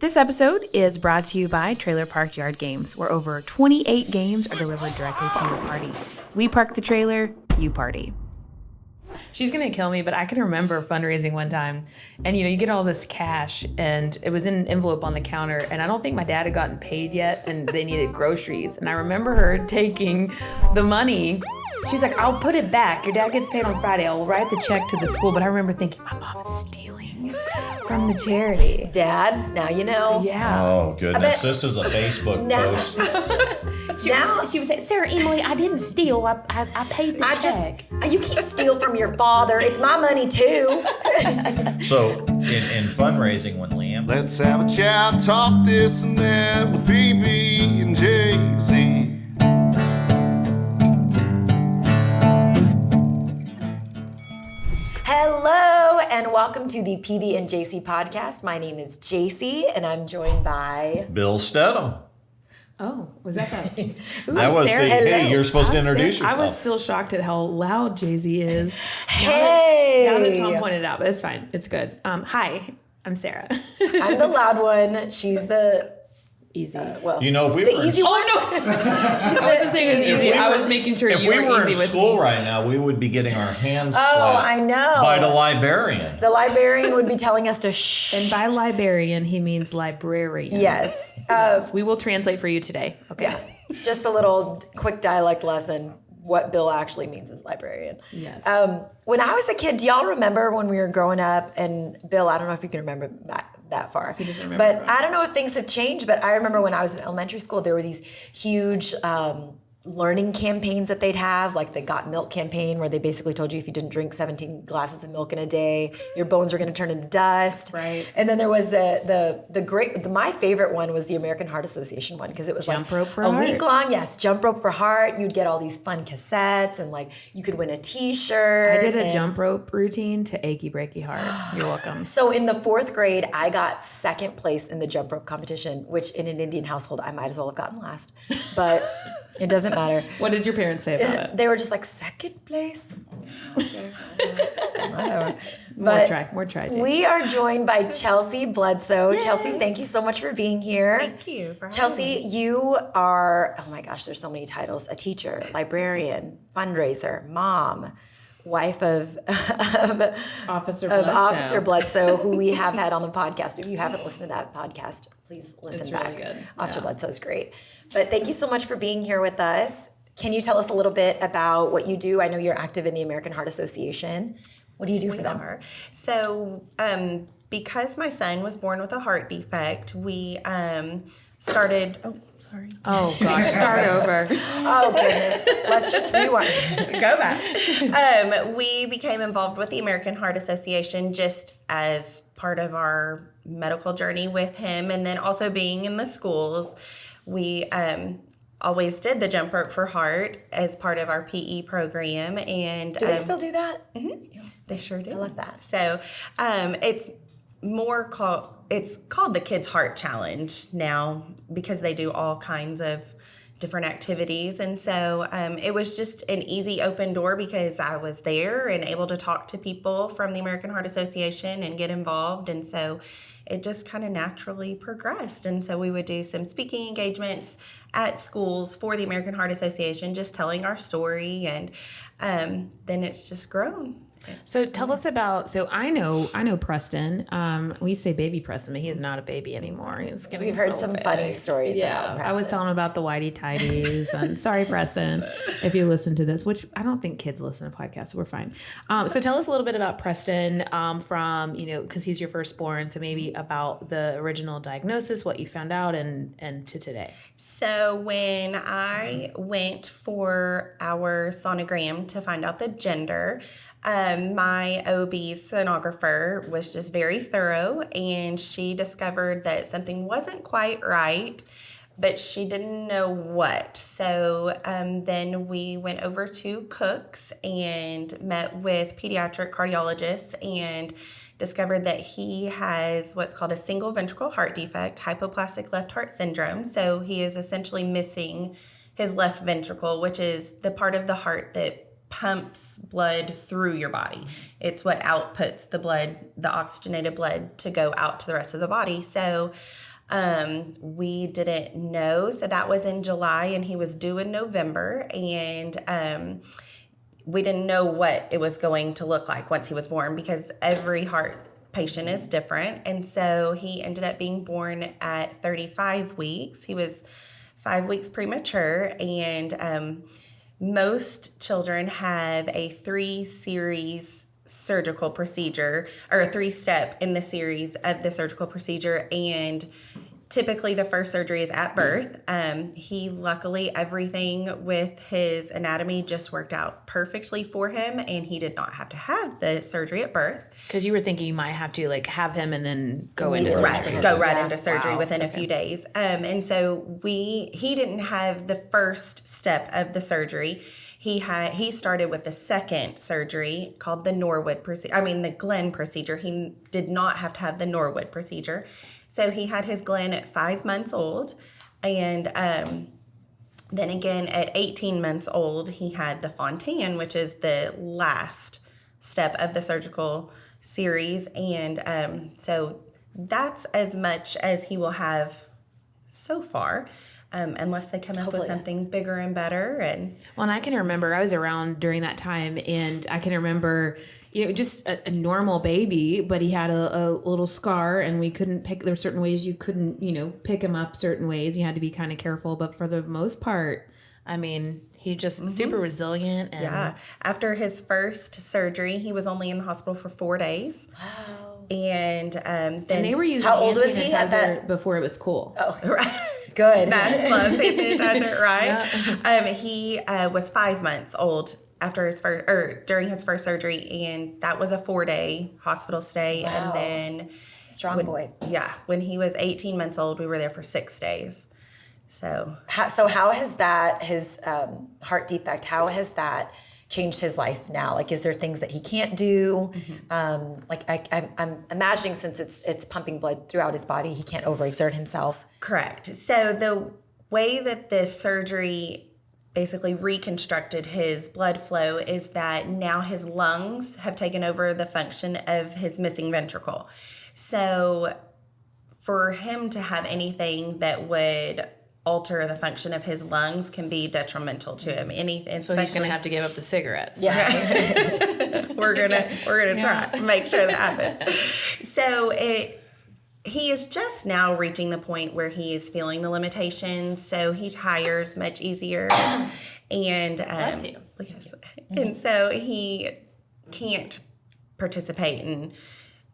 This episode is brought to you by Trailer Park Yard Games, where over 28 games are delivered directly to your party. We park the trailer, you party. She's going to kill me, but I can remember fundraising one time. And, you get all this cash, and it was in an envelope on the counter. And I don't think my dad had gotten paid yet, and they needed groceries. And I remember her taking the money. She's like, I'll put it back. Your dad gets paid on Friday. I'll write the check to the school. But I remember thinking, my mom is stealing from the charity. Dad, now you know. Yeah. Oh, goodness. This is a Facebook post. She would say, Sarah, Emily, I didn't steal. I paid the check. You can't steal from your father. It's my money, too. So, in fundraising, when Liam... Let's have a chat, talk this and that with PB and Jaisy. Hello, and welcome to the PB and Jaisy podcast. My name is Jaisy, and I'm joined by... Bill Stedham. Oh, was that that? I was Sarah. hey, you're supposed to introduce yourself. I was still shocked at how loud Jaisy is. Hey! Now that Tom pointed it out, but it's fine. It's good. Hi, I'm Sarah. I'm the loud one. She's the... Easy. If we the were easy one. Oh, no. I wasn't saying it was easy. I was making sure you were easy with me. If we were in school right now, we would be getting our hands Oh, slapped I know. by the librarian. The librarian would be telling us to shh. And by librarian, he means librarian. Yes. We will translate for you today. Okay. Yeah. Just a little quick dialect lesson. What Bill actually means is librarian. Yes. When I was a kid, do y'all remember when we were growing up? And Bill, I don't know if you can remember back that far. He doesn't remember. But I don't know if things have changed, but I remember when I was in elementary school, there were these huge learning campaigns that they'd have, like the Got Milk campaign, where they basically told you if you didn't drink 17 glasses of milk in a day, your bones were going to turn into dust. Right. And then there was my favorite one was the American Heart Association one, because it was Jump like rope for a heart. week long. Yes, jump rope for heart. You'd get all these fun cassettes, and like you could win a T-shirt. I did a jump rope routine to achy breaky heart. You're welcome. So in the 4th grade, I got 2nd place in the jump rope competition, which in an Indian household, I might as well have gotten last. But it doesn't matter. What did your parents say about it? They were just like, 2nd place? Okay. Whatever. More try. James. We are joined by Chelsea Bledsoe. Yay. Chelsea, thank you so much for being here. Thank you for having Chelsea, me. you are, oh my gosh, there's so many titles. A teacher, librarian, fundraiser, mom, wife of Officer Bledsoe, who we have had on the podcast. If you haven't listened to that podcast, please listen It's back. really good. Officer Bledsoe is great. But thank you so much for being here with us. Can you tell us a little bit about what you do? I know you're active in the American Heart Association. What do you do for them? So, because my son was born with a heart defect, we started. Oh, sorry. Oh gosh, start over. Oh goodness. Let's just rewind. Go back. We became involved with the American Heart Association just as part of our medical journey with him, and then also being in the schools. We always did the jump rope for heart as part of our PE program, and Do they still do that? Mm-hmm. They sure do. I love that. So it's called the Kids Heart Challenge now, because they do all kinds of different activities. And so it was just an easy open door, because I was there and able to talk to people from the American Heart Association and get involved. And so it just kind of naturally progressed. And so we would do some speaking engagements at schools for the American Heart Association, just telling our story. And then it's just grown. So tell us about. So I know Preston. We say baby Preston, but he is not a baby anymore. He's getting We've heard so some big. funny stories about Preston. I was telling him about the whitey tighties. And sorry, Preston, if you listen to this, which I don't think kids listen to podcasts, so we're fine. So tell us a little bit about Preston from because he's your firstborn. So maybe about the original diagnosis, what you found out, and to today. So when I went for our sonogram to find out the gender, my OB's sonographer was just very thorough, and she discovered that something wasn't quite right, but she didn't know what. So then we went over to Cook's and met with pediatric cardiologists and discovered that he has what's called a single ventricle heart defect, hypoplastic left heart syndrome. So he is essentially missing his left ventricle, which is the part of the heart that pumps blood through your body. It's what outputs the blood, the oxygenated blood, to go out to the rest of the body. So We didn't know. So that was in July, and he was due in November. And we didn't know what it was going to look like once he was born, because every heart patient is different. And so he ended up being born at 35 weeks. He was 5 weeks premature, and most children have a 3-series surgical procedure, or a 3-step in the series of the surgical procedure, and typically the first surgery is at birth. He luckily, everything with his anatomy just worked out perfectly for him, and he did not have to have the surgery at birth. Because you were thinking you might have to like have him and then go into surgery. Go right into surgery within a few days. And so he didn't have the first step of the surgery. He started with the second surgery called the the Glenn procedure. He did not have to have the Norwood procedure. So he had his Glenn at 5 months old, and then again at 18 months old, he had the Fontan, which is the last step of the surgical series. And so that's as much as he will have so far. Unless they come up with something bigger and better. And I can remember I was around during that time, and I can remember, just a normal baby, but he had a little scar, and we couldn't there's certain ways you couldn't, pick him up certain ways. You had to be kind of careful, but for the most part, I mean, he just super resilient. And yeah. After his first surgery, he was only in the hospital for 4 days. Wow. And then they were using how old was he at sanitizer that? Before it was cool. Oh, right. Good. That's love hand sanitizer, right? Yeah. He was 5 months old after during his first surgery, and that was a 4-day hospital stay. Wow. And then boy. Yeah, when he was 18 months old, we were there for 6 days. So how has that, his heart defect, how has that changed his life now? Like, is there things that he can't do? I'm imagining, since it's pumping blood throughout his body, he can't overexert himself. Correct. So the way that this surgery basically reconstructed his blood flow is that now his lungs have taken over the function of his missing ventricle. So for him to have anything that would alter the function of his lungs can be detrimental to him. So he's going to have to give up the cigarettes. Yeah. we're gonna try to make sure that happens. So he is just now reaching the point where he is feeling the limitations. So he tires much easier, and Bless you. Yes. And so he can't participate in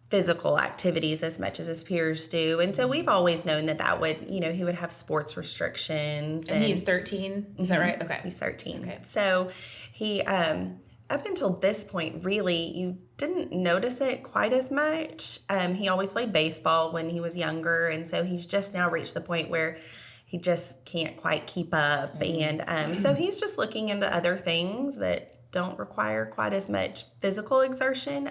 physical activities as much as his peers do. And so we've always known that would, he would have sports restrictions. And he's 13, is that right? Okay. He's 13. Okay. So he, up until this point, really, you didn't notice it quite as much. He always played baseball when he was younger, and so he's just now reached the point where he just can't quite keep up. And so he's just looking into other things that don't require quite as much physical exertion.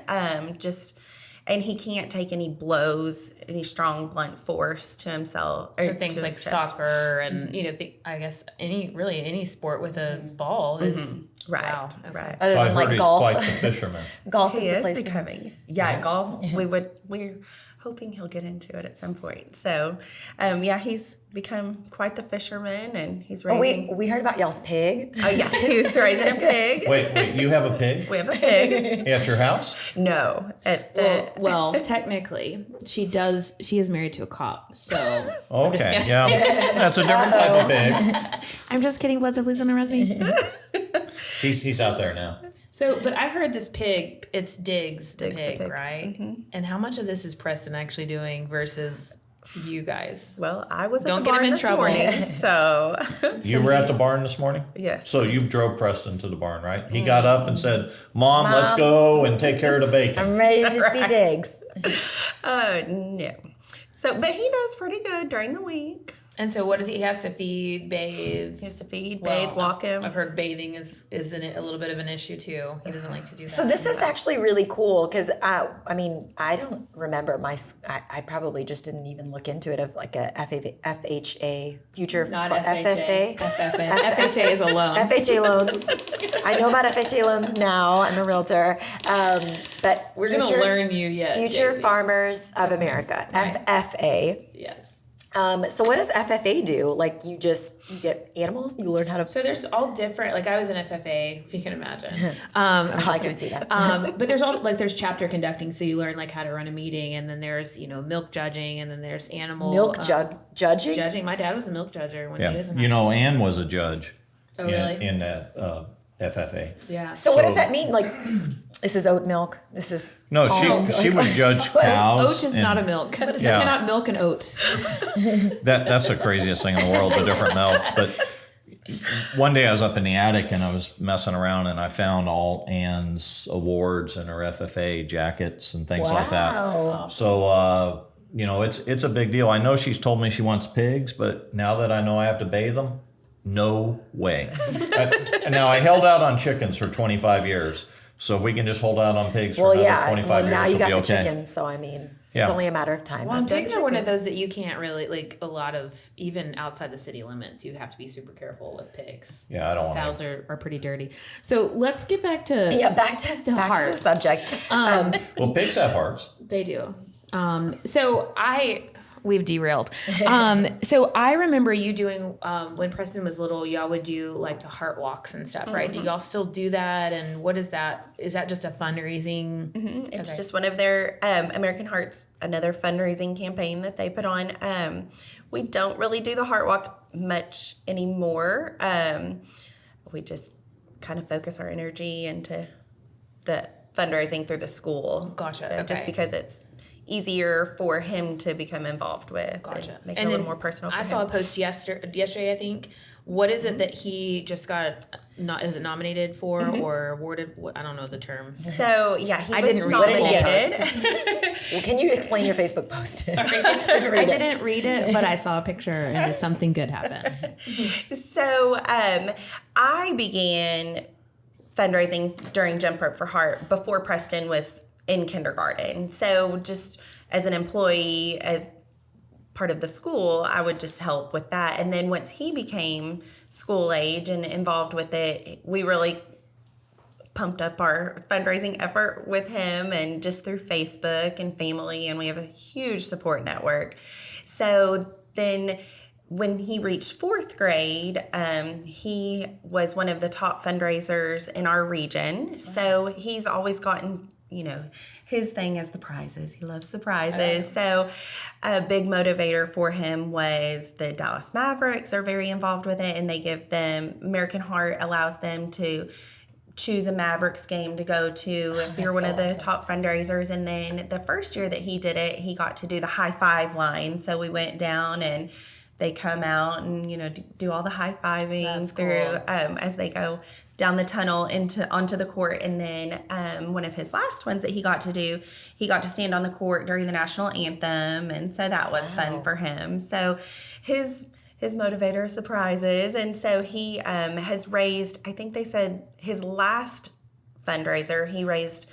And he can't take any blows, any strong, blunt force to himself. So things like soccer and, I guess any sport with a ball is... Right, wow. right. Other So I than heard like he's golf. quite the fisherman. Golf is He the is place to go. becoming. Yeah, golf. We're hoping he'll get into it at some point. So, he's become quite the fisherman, and he's raising. We heard about y'all's pig. Oh yeah, he's raising a pig. Wait, you have a pig We have a pig. at your house? No, at the Well, technically, she is married to a cop, so... Okay, yeah. That's a different type of pig. I'm just kidding, Bledsoe, please don't arrest me. He's out there now. So, but I've heard this pig, it's Diggs the Diggs the pig, pig. right? Mm-hmm. And how much of this is Preston actually doing versus you guys? well, I was Don't at the get him barn in this trouble. morning, so You were at the barn this morning? yes. So you drove Preston to the barn, right? He got up and said, Mom, let's go and take care of the bacon. I'm ready to see Diggs. No. So, but he does pretty good during the week. And so what does he has to feed, bathe? He has to feed, Well, bathe, walk him. I've heard bathing is a little bit of an issue too. He doesn't like to do that. So this is actually really cool because I don't remember I probably just didn't even look into it of like a FHA future Not FFA. FHA is a loan. FHA loans. I know about FHA loans now. I'm a realtor. But We're going to learn you yet. Future Jaisy. Farmers of America, FFA. Yes. So what does FFA do? Like you get animals, you learn how to. So there's all different, like I was in FFA, if you can imagine. I can see that. But there's all, like there's chapter conducting, so you learn like how to run a meeting, and then there's, milk judging, and then there's animal. Judging? Judging. My dad was a milk judger when he was in high You school. know, Ann was a judge Oh, really? in that FFA. Yeah. So what does that mean? Like, this is oat milk. This is No, she would judge cows. Oat is not a milk. You cannot milk an oat. That's the craziest thing in the world, the different milks. But one day I was up in the attic and I was messing around and I found all Ann's awards and her FFA jackets and things like that. So, it's a big deal. I know she's told me she wants pigs, but now that I know I have to bathe them, no way. Now, I held out on chickens for 25 years. So if we can just hold out on pigs for another 25 years, now you it'll got be the okay. chickens, so I mean, Yeah. it's only a matter of time. Well, and pigs are one of those that you can't really, like a lot of, even outside the city limits, you have to be super careful with pigs. Yeah, I don't want to. Sows are pretty dirty. So let's get back to back to the heart. subject. Well, pigs have hearts. They do. We've derailed. So I remember you doing, when Preston was little, y'all would do like the heart walks and stuff, right? Do y'all still do that? And what is that? Is that just a fundraising? Mm-hmm. It's just one of their, American Heart's, another fundraising campaign that they put on. We don't really do the heart walk much anymore. We just kind of focus our energy into the fundraising through the school. Gotcha. So Okay. Just because it's easier for him to become involved with. Gotcha. And make it a little more personal for I him. saw a post yesterday, I think. What is it that he just got, is it nominated for or awarded? I don't know the term. So, he I was didn't read the nominated. Well, can you explain your Facebook post? I didn't read it, but I saw a picture and something good happened. So, I began fundraising during Jump Rope for Heart before Preston was in kindergarten. So just as an employee, as part of the school, I would just help with that. And then once he became school age and involved with it, we really pumped up our fundraising effort with him and just through Facebook and family. And we have a huge support network. So then when he reached fourth grade, he was one of the top fundraisers in our region. So he's always gotten, his thing is the prizes. He loves the prizes. So a big motivator for him was the Dallas Mavericks are very involved with it, and they give them, American Heart allows them to choose a Mavericks game to go to if you're one of the top fundraisers. And then the first year that he did it, he got to do the high five line. So we went down and they come out and, do all the high fiving through as they go down the tunnel onto the court. And then one of his last ones that he got to do, he got to stand on the court during the national anthem. And so that was fun for him. So his motivator is the prizes. And so he has raised, I think they said his last fundraiser, he raised,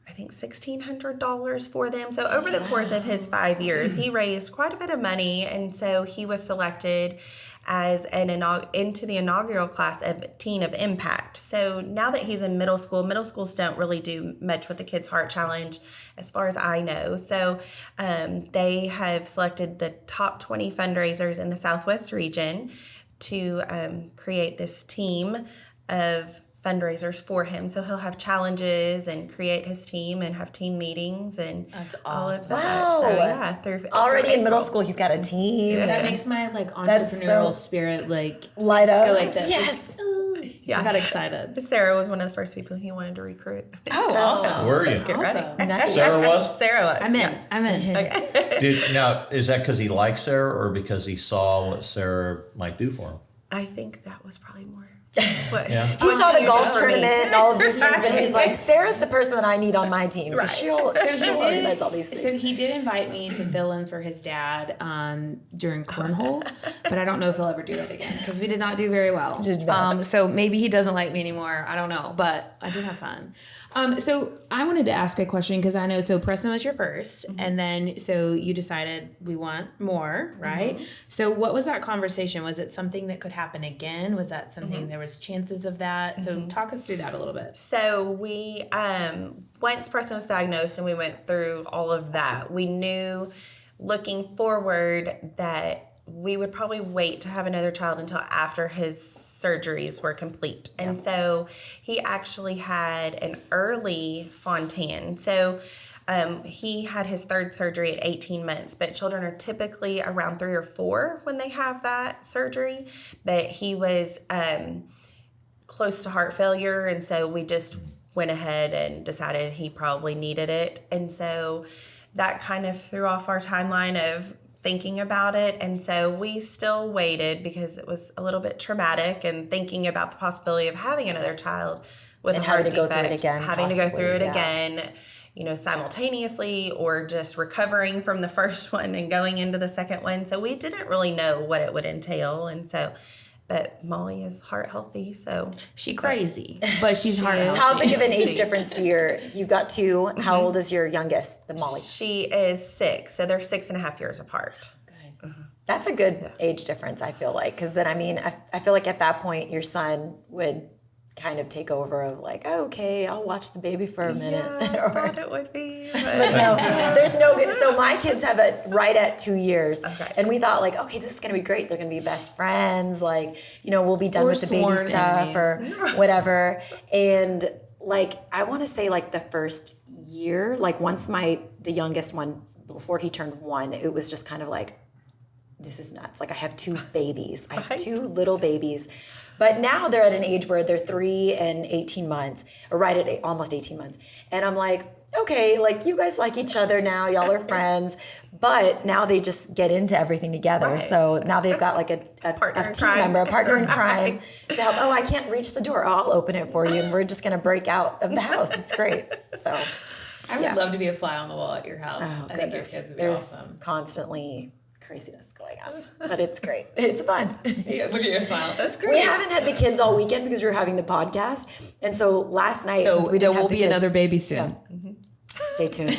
I think $1,600 for them. So over the course of his 5 years, he raised quite a bit of money. And so he was selected as into the inaugural class of Teen of Impact. So now that he's in middle schools don't really do much with the Kids Heart Challenge as far as I know. So they have selected the top 20 fundraisers in the Southwest region to create this team of fundraisers for him. So he'll have challenges and create his team and have team meetings and all of that. Wow. So yeah, through Already in middle April. school, he's got a team. That makes my That's entrepreneurial so- spirit Light up. go like this. Yes. Yeah. I got excited. Sarah was one of the first people he wanted to recruit. Oh, awesome. Were you? Get ready. Awesome. Sarah was? Sarah was. I'm in. Now, is that because he likes Sarah or because he saw what Sarah might do for him? I think that was probably more. What? Yeah. He saw the golf for me. tournament and all of these things, and he's like, Sarah's the person that I need on my team. Because she'll organize all these things. So he did invite me to fill in for his dad during cornhole, but I don't know if he'll ever do that again because we did not do very well. So maybe he doesn't like me anymore. I don't know, but I did have fun. So I wanted to ask a question because I know, so Preston was your first, and then so you decided we want more, right? So what was that conversation? Was it something that could happen again? Was that something there was chances of that? So talk us through that a little bit. So we, once Preston was diagnosed and we went through all of that, we knew looking forward that we would probably wait to have another child until after his surgeries were complete. And so he actually had an early Fontan. So he had his third surgery at 18 months, but children are typically around 3 or 4 when they have that surgery. But he was close to heart failure, and so we just went ahead and decided he probably needed it. And so that kind of threw off our timeline of thinking about it. And so we still waited because it was a little bit traumatic, and thinking about the possibility of having another child with And a heart having to go defect, through it again, having to go possibly, through it yeah. again, simultaneously, or just recovering from the first one and going into the second one. So we didn't really know what it would entail. And so, but Molly is heart healthy, so. She crazy, but she's heart healthy. How big of an age difference to you've got 2. How old is your youngest, the Molly? She is 6, so they're 6.5 years apart. That's a good age difference, I feel like. Because then, I feel like at that point, your son would kind of take over of like, oh, okay, I'll watch the baby for a minute. Yeah, I thought it would be. But No, there's no good. So my kids have it right at 2 years. Okay. And we thought like, okay, this is going to be great. They're going to be best friends. Like, we'll be done Or with the baby sworn stuff or whatever. And like, I want to say like the first year, like once the youngest one, before he turned 1, it was just kind of like, this is nuts. Like I have 2 babies. I have 2 little babies. But now they're at an age where they're 3 and 18 months, or right at almost 18 months. And I'm like, okay, like you guys like each other now, y'all are friends. But now they just get into everything together. Right. So now they've got like a Partner in team crime. member, a partner in crime to help. Oh, I can't reach the door. I'll open it for you. And we're just going to break out of the house. It's great. So I would love to be a fly on the wall at your house. oh, I think your goodness. kids would be There's awesome. constantly craziness going on. But it's great. It's fun. Yeah, look at your smile. That's great. We haven't had the kids all weekend because we were having the podcast. And so last night, since So we there didn't have will the be kids, another baby soon. stay tuned.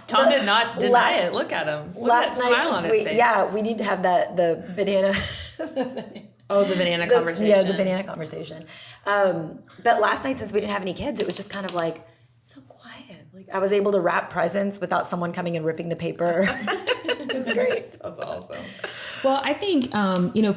Tom did not deny it. Look at him. Look Last at that smile night, on since his face. we need to have the banana. Oh, the banana conversation. Yeah, the banana conversation. But last night, since we didn't have any kids, it was just kind of like so quiet. Like I was able to wrap presents without someone coming and ripping the paper. It was great. That's awesome. Well, I think,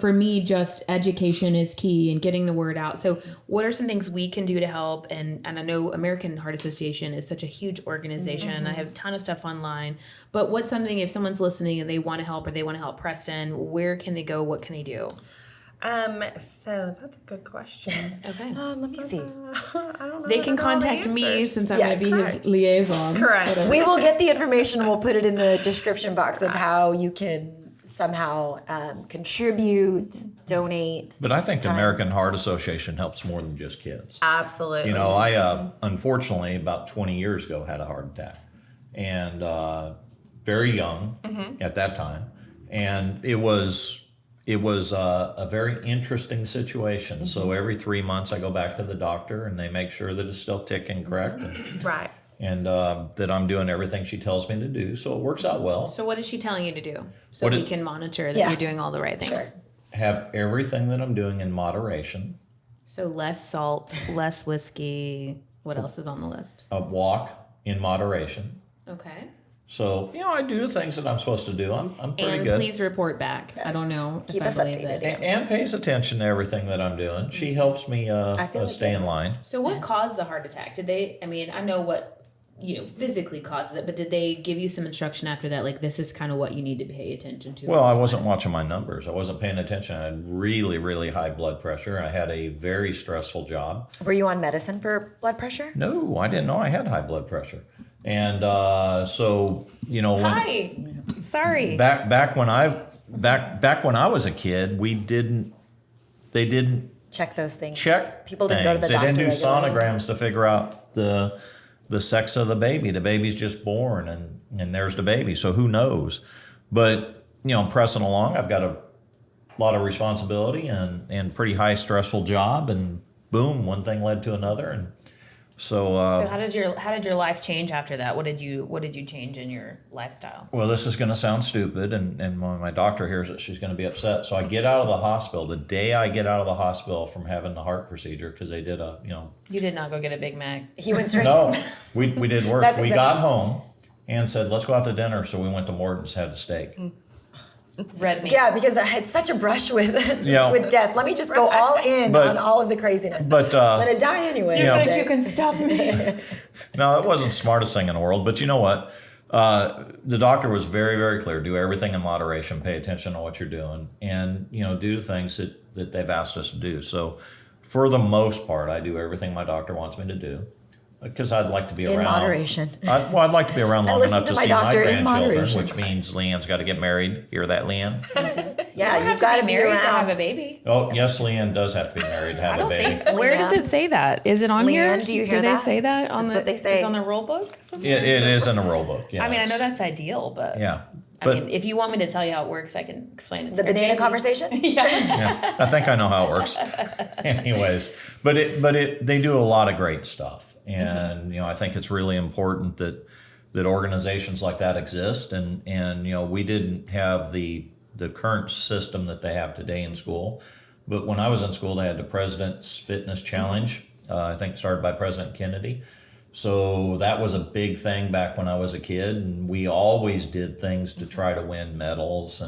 for me, just education is key and getting the word out. So what are some things we can do to help? And I know American Heart Association is such a huge organization. I have a ton of stuff online. But what's something, if someone's listening and they want to help or they want to help Preston, where can they go? What can they do? So that's a good question. Okay. Let me see. I don't know. They that can I know all the contact me answers. since I'm Yes. going to be his liaison. Correct. We will get the information and we'll put it in the description box of how you can somehow contribute, donate. But I think the American Heart Association helps more than just kids. Absolutely. I unfortunately about 20 years ago had a heart attack, and very young at that time, and it was a very interesting situation. So every 3 months I go back to the doctor and they make sure that it's still ticking correct Right. and that I'm doing everything she tells me to do. So it works out well. So what is she telling you to do? So What we it- can monitor that Yeah. you're doing all the right things. Sure. Have everything that I'm doing in moderation. So less salt, less whiskey. What else is on the list? Walk in moderation. Okay. So, I do the things that I'm supposed to do. I'm pretty And good. please report back. I don't know Keep if I us believe updated. this. And pays attention to everything that I'm doing. She helps me feel like stay in line. So what caused the heart attack? Did they, I know what, physically causes it, but did they give you some instruction after that? Like, this is kind of what you need to pay attention to? Well, I wasn't watching my numbers. I wasn't paying attention. I had really, really high blood pressure. I had a very stressful job. Were you on medicine for blood pressure? No, I didn't know I had high blood pressure. And so, when Hi. Sorry. back when I was a kid, they didn't Check those things. check People didn't go to the things. doctor. They didn't do regularly. sonograms to figure out the sex of the baby. The baby's just born and there's the baby. So who knows? But, pressing along, I've got a lot of responsibility and pretty high stressful job, and boom, one thing led to another. And so So how did your life change after that? What did you change in your lifestyle? well, this is going to sound stupid, and when my doctor hears it, she's going to be upset. So I get out of the hospital. The day I get out of the hospital from having the heart procedure, because they did You did not go get a Big Mac. He went straight No, to we did worse. That's We exactly- got home, Ann said, let's go out to dinner. So we went to Morton's, had a steak. Red meat. Yeah, because I had such a brush with Yeah. with death. Let me just go all in But- on all of the craziness. But, I'm gonna die anyway. you know- one Think day. you can stop me? No, it wasn't the smartest thing in the world. But you know what? The doctor was very, very clear. Do everything in moderation. Pay attention to what you're doing. And, do the things that they've asked us to do. So for the most part, I do everything my doctor wants me to do. Because I'd like to be In around. moderation. I'd like to be around long listen enough to to my see my doctor in grandchildren, moderation. which means Leanne's got to get married. Hear that, Leanne? Yeah, you've got to be married around. to have a baby. Oh, yes, Leanne does have to be married to have a baby. Where does it say that? Is it on here? Leanne, do you hear they that? say that on That's what they say. Is on the rule book? It is in a rule book. Yeah, I mean, I know it's- that's ideal, but Yeah. I mean, if you want me to tell you how it works, I can explain it. The to you. banana Jaisy. conversation? Yeah. Yeah, I think I know how it works. Anyways, but they do a lot of great stuff, and I think it's really important that organizations like that exist, and we didn't have the current system that they have today in school, but when I was in school, they had the President's Fitness Challenge. I think started by President Kennedy. So that was a big thing back when I was a kid, and we always did things to try to win medals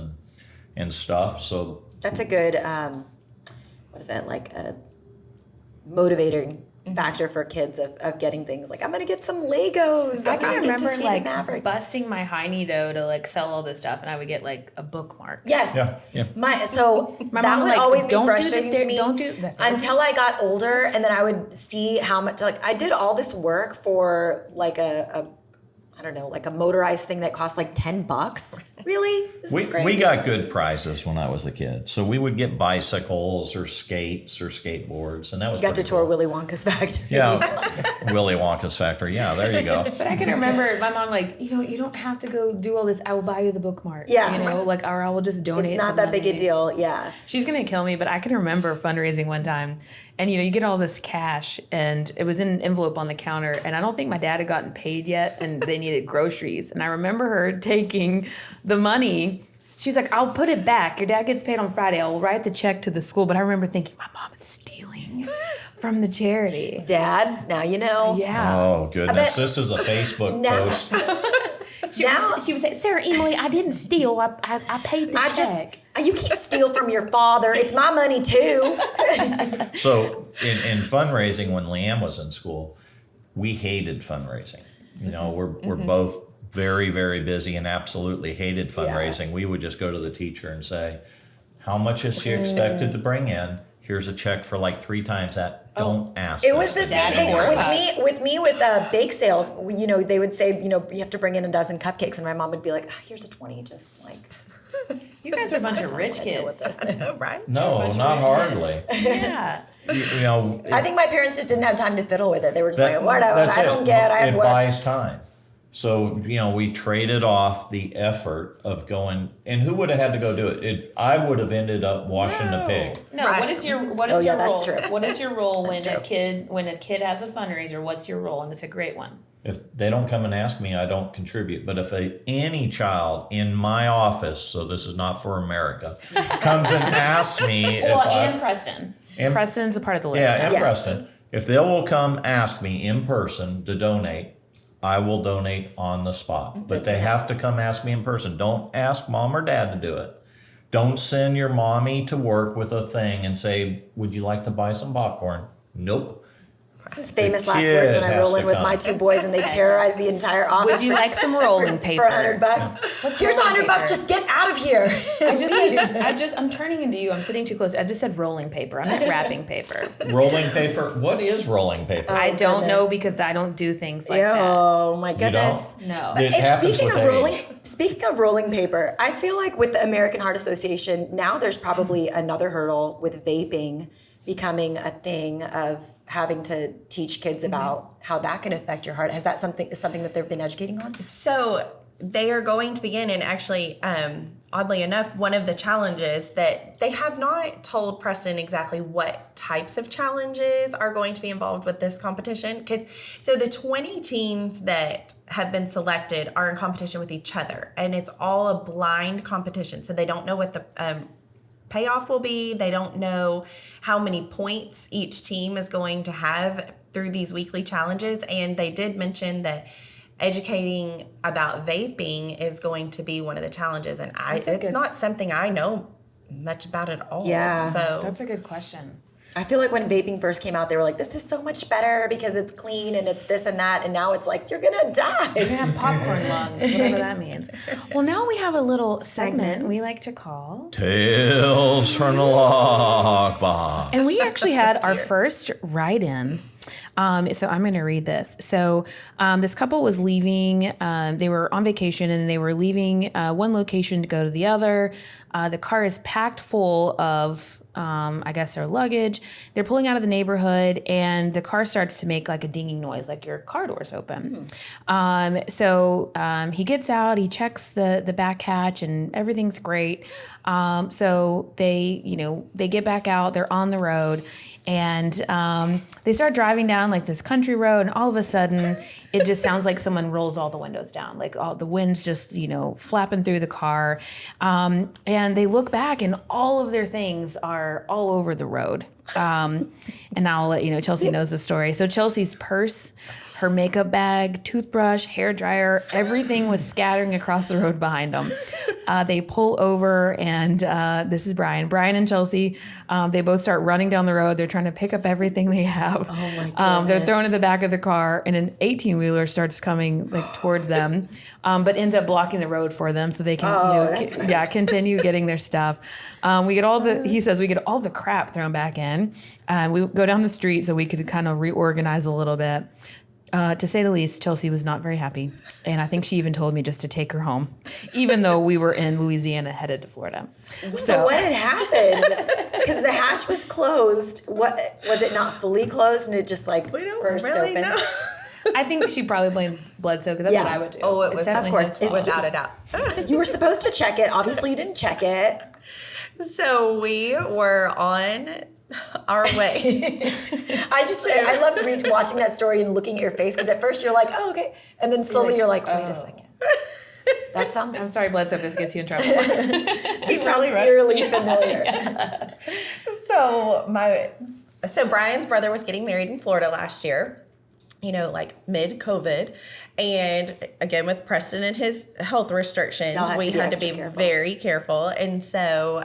and stuff. So That's a good, what is that, like a motivating factor for kids of getting things like, I'm going to get some Legos. I I'm can gonna get to remember see the like Mavericks. busting my hiney though to like sell all this stuff, and I would get like a bookmark. Yes. yeah. My My that mom would was like, always be "Don't do the frustrating third- to me. don't do the third." Until I got older, and then I would see how much. Like I did all this work for like a I don't know, like a motorized thing that cost like $10. Really? This is crazy. We got good prizes when I was a kid. So we would get bicycles or skates or skateboards, and that was Got to pretty tour cool. Willy Wonka's factory. Yeah, Willy Wonka's factory. Yeah, there you go. But I can remember my mom like, you don't have to go do all this. I will buy you the bookmark. Yeah. like, or I will just donate. It's not the that big a money. deal. Yeah. She's gonna kill me, but I can remember fundraising one time, and you get all this cash, and it was in an envelope on the counter, and I don't think my dad had gotten paid yet, and they needed groceries, and I remember her taking the money. She's like, I'll put it back. Your dad gets paid on Friday. I'll write the check to the school. But I remember thinking, my mom is stealing from the charity. Dad, now you know. Yeah. Oh goodness, bet- this is a Facebook Now- post. She would say, Sarah Emily, I didn't steal. I paid the check. You can't steal from your father. It's my money too. So in fundraising, when Leanne was in school, we hated fundraising. We're both very, very busy and absolutely hated fundraising. We would just go to the teacher and say, how much is she expected to bring in? Here's a check for like 3 times that. Don't ask. It us was the to same do thing more. with me with bake sales. They would say, you have to bring in a dozen cupcakes, and my mom would be like, here's a 20, just like. You guys are a bunch of rich deal with kids. this. Right? No, not hardly. Yeah. I think my parents just didn't have time to fiddle with it. They were just like, whatever, that's I it. don't get, I have It what. buys time. So, we traded off the effort of going, and who would have had to go do it? I would have ended up washing the pig. No, Right. what is your Oh, yeah, your that's role? true. What is your role when That's true. a kid has a fundraiser? What's your role? And it's a great one. If they don't come and ask me, I don't contribute. But if any child in my office, so this is not for America, comes and asks me Well, if and Preston. Preston's a part of the list. yeah, and Yes. Preston, if they will come ask me in person to donate, I will donate on the spot. But they have to come ask me in person. Don't ask mom or dad to do it. Don't send your mommy to work with a thing and say, would you like to buy some popcorn? Nope. This is famous The last kid words when I has roll to in with come. my 2 boys and they terrorize the entire office. Would you like some rolling paper? for $100? Here's rolling $100. paper? Just get out of here. I'm turning into you. I'm sitting too close. I just said rolling paper. I meant wrapping paper. Rolling paper? What is rolling paper? I don't know goodness. because I don't do things like Oh my You goodness. don't? No. It happens Speaking with of rolling, age. speaking of rolling paper, I feel like with the American Heart Association now, there's probably another hurdle with vaping becoming a thing of having to teach kids about how that can affect your heart. Has that something that they've been educating on? So they are going to begin, and actually, oddly enough, one of the challenges that they have not told Preston exactly what types of challenges are going to be involved with this competition. So the 20 teens that have been selected are in competition with each other, and it's all a blind competition. So they don't know what the payoff will be. They don't know how many points each team is going to have through these weekly challenges. And they did mention that educating about vaping is going to be one of the challenges. And it's not something I know much about at all. Yeah. So That's a good question. I feel like when vaping first came out, they were like, this is so much better because it's clean and it's this and that. And now it's like, you're going to die. You're gonna have popcorn lungs, whatever that means. Well, now we have a little segment we like to call Tales from the Lockbox. And we actually had our first write-in. So I'm going to read this. So this couple was leaving. They were on vacation and they were leaving one location to go to the other. The car is packed full of, I guess, their luggage. They're pulling out of the neighborhood and the car starts to make like a dinging noise, like your car door's open. So he gets out, he checks the back hatch and everything's great. So they get back out, they're on the road. And they start driving down like this country road, and all of a sudden, it just sounds like someone rolls all the windows down, like all the wind's just flapping through the car. And they look back, and all of their things are all over the road. And I'll let you know. Chelsea knows the story. So Chelsea's purse, her makeup bag, toothbrush, hair dryer, everything was scattering across the road behind them. They pull over, and this is Brian and Chelsea. They both start running down the road. They're trying to pick up everything they have. Oh my goodness. They're thrown in the back of the car, and an 18-wheeler starts coming like towards them, but ends up blocking the road for them so they can continue getting their stuff. He says we get all the crap thrown back in. We go down the street so we could kind of reorganize a little bit. To say the least, Chelsea was not very happy. And I think she even told me just to take her home, even though we were in Louisiana headed to Florida. So what had happened? Because the hatch was closed. What was it not fully closed and it just like burst open? know. I think she probably blames Bledsoe because that's what I would do. Oh, it was definitely of course. his fault. without a doubt. You were supposed to check it. Obviously, you didn't check it. So we were on our way. I loved watching that story and looking at your face because at first you're like, oh, okay. And then slowly you're like, wait a second. That sounds... I'm sorry, Bledsoe, if this gets you in trouble. He sounds eerily familiar. So Brian's brother was getting married in Florida last year, like mid-COVID. And again, with Preston and his health restrictions, we had to be very careful. And so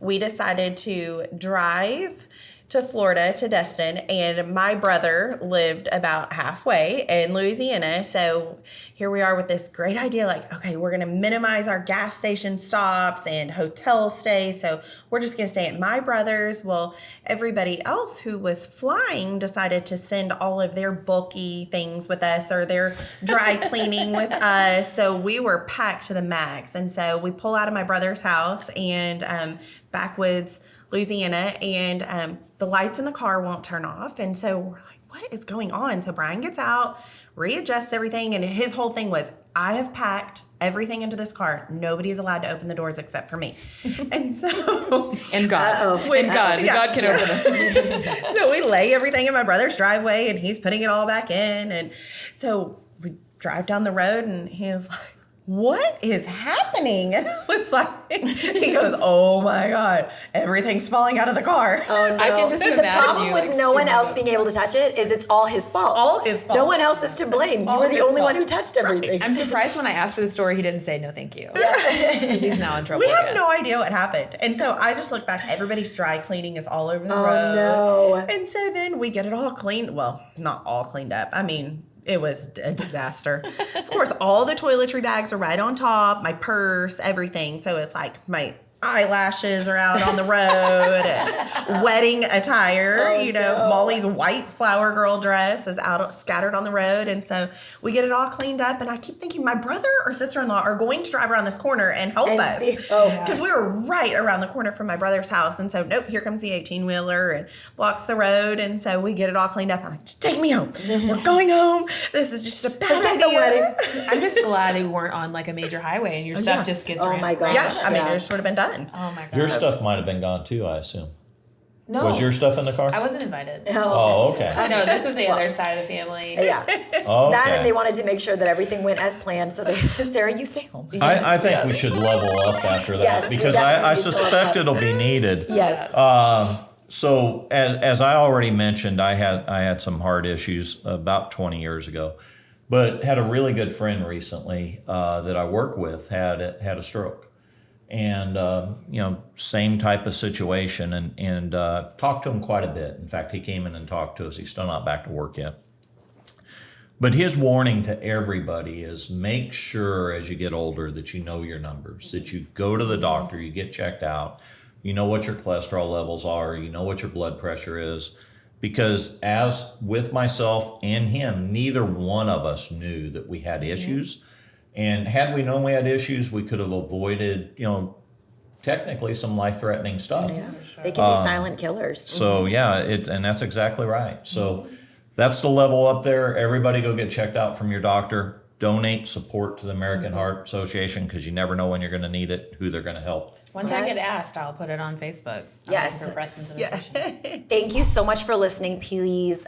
we decided to drive to Florida, to Destin, and my brother lived about halfway in Louisiana. So here we are with this great idea, like, okay, we're going to minimize our gas station stops and hotel stays. So we're just going to stay at my brother's. Well, everybody else who was flying decided to send all of their bulky things with us or their dry cleaning with us. So we were packed to the max. And so we pull out of my brother's house and backwoods Louisiana, and the lights in the car won't turn off. And so we're like, what is going on? So Brian gets out, readjusts everything, and his whole thing was, I have packed everything into this car. Nobody is allowed to open the doors except for me. And so... and God. God can open them. So we lay everything in my brother's driveway, and he's putting it all back in. And so we drive down the road, and he was like, what is happening? And I was like, he goes, oh my God, everything's falling out of the car. Oh no. I can just the problem with no one else being able to touch it is it's all his fault. All his fault. No one else is to blame. You were the only one who touched everything. I'm surprised when I asked for the story, he didn't say no thank you. He's now in trouble We have again. no idea what happened. And so I just look back, everybody's dry cleaning is all over the road. Oh no. And so then we get it all cleaned. Well, not all cleaned up. I mean, it was a disaster. Of course, all the toiletry bags are right on top, my purse, everything. So it's like my eyelashes are out on the road, and wedding attire, Molly's white flower girl dress is out scattered on the road. And so we get it all cleaned up, and I keep thinking my brother or sister-in-law are going to drive around this corner and help us. Because we were right around the corner from my brother's house. And so, nope, here comes the 18-wheeler and blocks the road. And so we get it all cleaned up. I'm like, just take me home. We're going home. This is just a bad idea. I'm just glad they weren't on like a major highway and your stuff just gets ran. Oh my gosh. Yeah, I mean, it just would have been done. Oh my God. Your stuff might have been gone too, I assume. No. Was your stuff in the car? I wasn't invited. Oh, okay. No, this was the other side of the family. Yeah. Oh, That okay. and they wanted to make sure that everything went as planned. So they, Sarah, you stay home. I think we should level up after that Yes, we because definitely I need to level suspect up. it'll be needed. Yes. So as I already mentioned, I had some heart issues about 20 years ago. But had a really good friend recently that I work with had a stroke, and same type of situation, and talked to him quite a bit. In fact, he came in and talked to us. He's still not back to work yet. But his warning to everybody is make sure as you get older that you know your numbers, that you go to the doctor, you get checked out, you know what your cholesterol levels are, you know what your blood pressure is. Because as with myself and him, neither one of us knew that we had issues. And had we known we had issues, we could have avoided, technically some life-threatening stuff. Yeah, they can be silent killers. So and that's exactly right. So that's the level up there. Everybody go get checked out from your doctor. Donate support to the American Heart Association, because you never know when you're going to need it, who they're going to help. Once I get asked, I'll put it on Facebook. Yes. For Preston's invitation. Thank you so much for listening. Please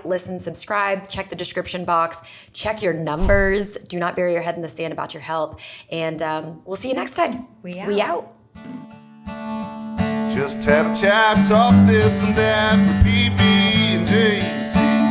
listen, subscribe, check the description box, check your numbers. Do not bury your head in the sand about your health. And we'll see you next time. We out. Just had a chat, talk this and that with PB and Jaisy.